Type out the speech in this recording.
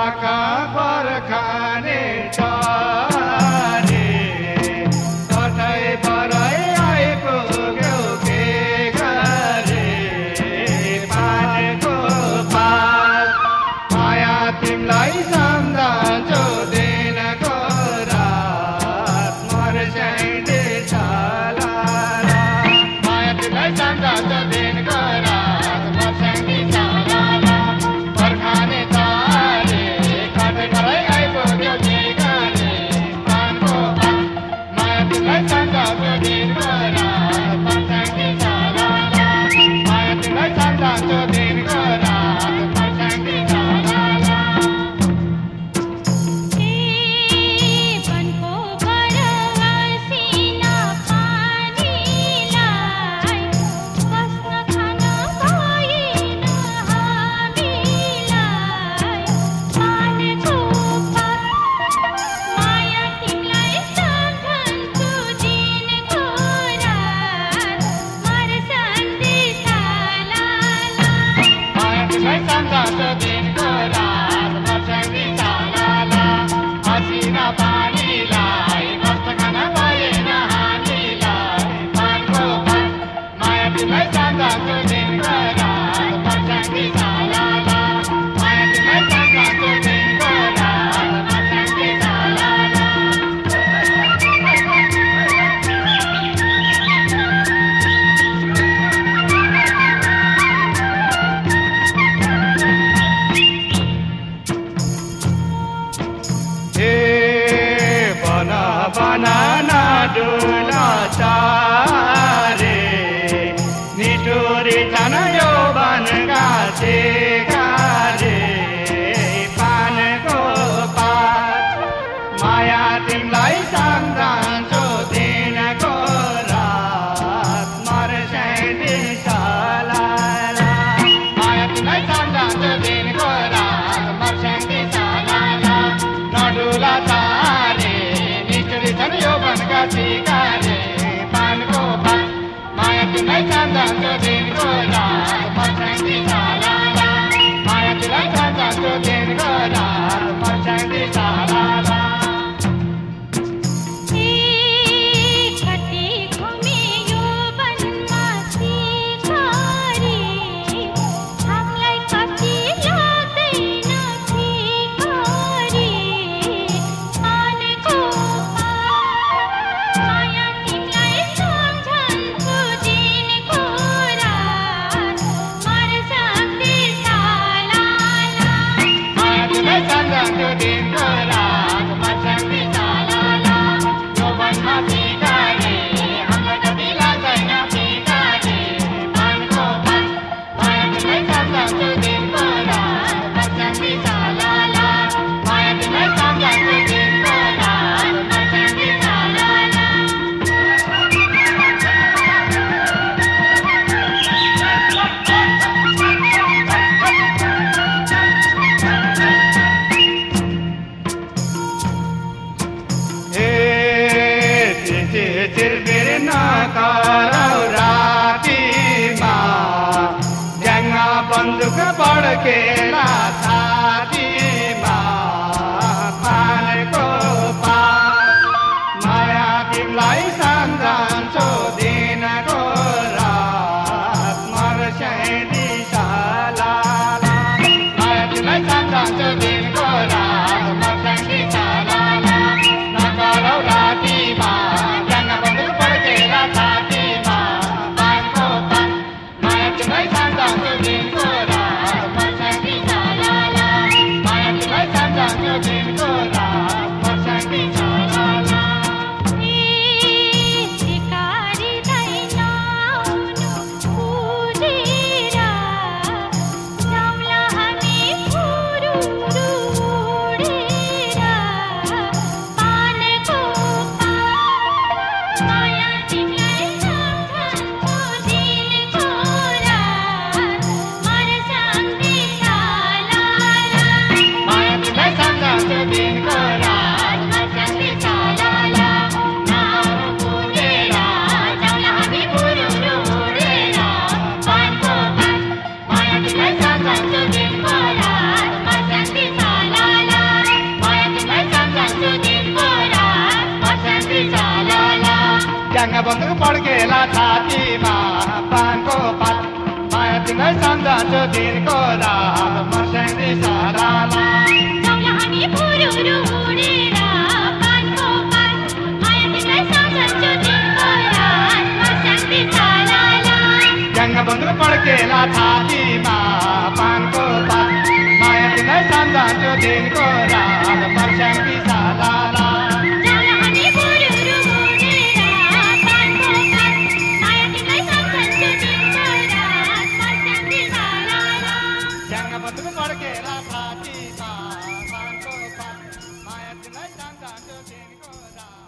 पाका बर्खाने चरे कतै परै आइपुग्यौ के गरे पानीको पात माया तिमीलाई सम्झन्छु दिनको रात मर्स्याइँदै छ लाला माया तिमीलाई सम्झन्छु दिनको रात मर्स्याइँदै छ लाला बर्खाने चरे कतै परै आइपुग्यौ के गरे पानीको पात माया तिमीलाई सम्झन्छु दिनको रात मर्स्याइँदै छ लाला माया तिमीलाई सम्झन्छु दिनको रात मर्स्याइँदै छ लाला वनको बरसिना पानीलाई बस्न खान पाइन हामीलाई पानीको पात माया तिमीलाई सम्झन्छु दिनको रात मर्स्याइँदै छ लाला माया तिमीलाई सम्झन्छु दिनको रात मर्स्याइँदै छ लाला हसिना पानीलाई बस्न खान पाएन हामीलाई पानीको पात माया तिमीलाई सम्झन्छु दिनको रात मर्स्याइँदै छ लाला माया तिमीलाई सम्झन्छु दिनको रात मर्स्याइँदै छ लाला हे बना बनाना डुला चारे निठुरी छन् यो वनका सिकारे पानको पात माया तिमीलाई सम्झन्छु दिनको रात मर्स्याइँदै छ लाला माया तिमीलाई सम्झन्छु दिनको रात मर्स्याइँदै छ लाला नडुला चारे निठुरी छन् यो वनका सिकारे पानको पात माया तिमीलाई सम्झन्छु दिनको रात मर्स्याइँदै छ लाला माया तिमीलाई सम्झन्छु दिनको रात मर्स्याइँदै छ लाला कति घुमे यो वनमा सिकारी हामीलाई कति लाग्दैन फिकारी पानीको पात माया तिमीलाई सम्झन्छु दिनको रात मर्स्याइँदै छ लाला माया तिमीलाई सम्झन्छु दिनको रात मर्स्याइँदै छ लाला यो वनमा सिकारे हामीलाई कति लाग्दैन फिकारी पानीको पात माया तिमीलाई सम्झन्छु दिनको रात मर्स्याइँदै छ लाला माया तिमीलाई सम्झन्छु दिनको रात मर्स्याइँदै छ लाला हे चिरबिर नगरौ रातिमा ज्याङमा बन्दुक पड्केला छातीमा पानीको पात माया तिमीलाई सम्झन्छु दिनको रात मर्स्याइँदै छ लाला माया तिमीलाई सम्झन्छु दिनको रात मर्स्याइँदै छ लाला नगरौ रातिमा ज्याङमा बन्दुक पड्केला छातीमा पानीको पात माया तिमीलाई सम्झन्छु दिनको रात मर्स्याइँदै छ लाला बन्दुक पड्केला छातीमा पानको पात माया तिमीलाई सम्झन्छु दिनको रात मर्स्याङ्दी सालाला दौलाहानी फुरुरु उडेर पानको पात माया तिमीलाई सम्झन्छु दिनको रात मर्स्याङ्दी सालाला ज्याङ बन्दुक पड्केला छातीमा पानको पात माया तिमीलाई सम्झन्छु दिनको रात मर्स्याङ्दी सालाला दौलाहानी फुरुरु उडेर पानको पात माया तिमीलाई सम्झन्छु दिनको रात मर्स्याङ्दी सालाला ज्याङ बन्दुक पड्केला छातीमा पानको पात माया तिमीलाई सम्झन्छु दिनको रात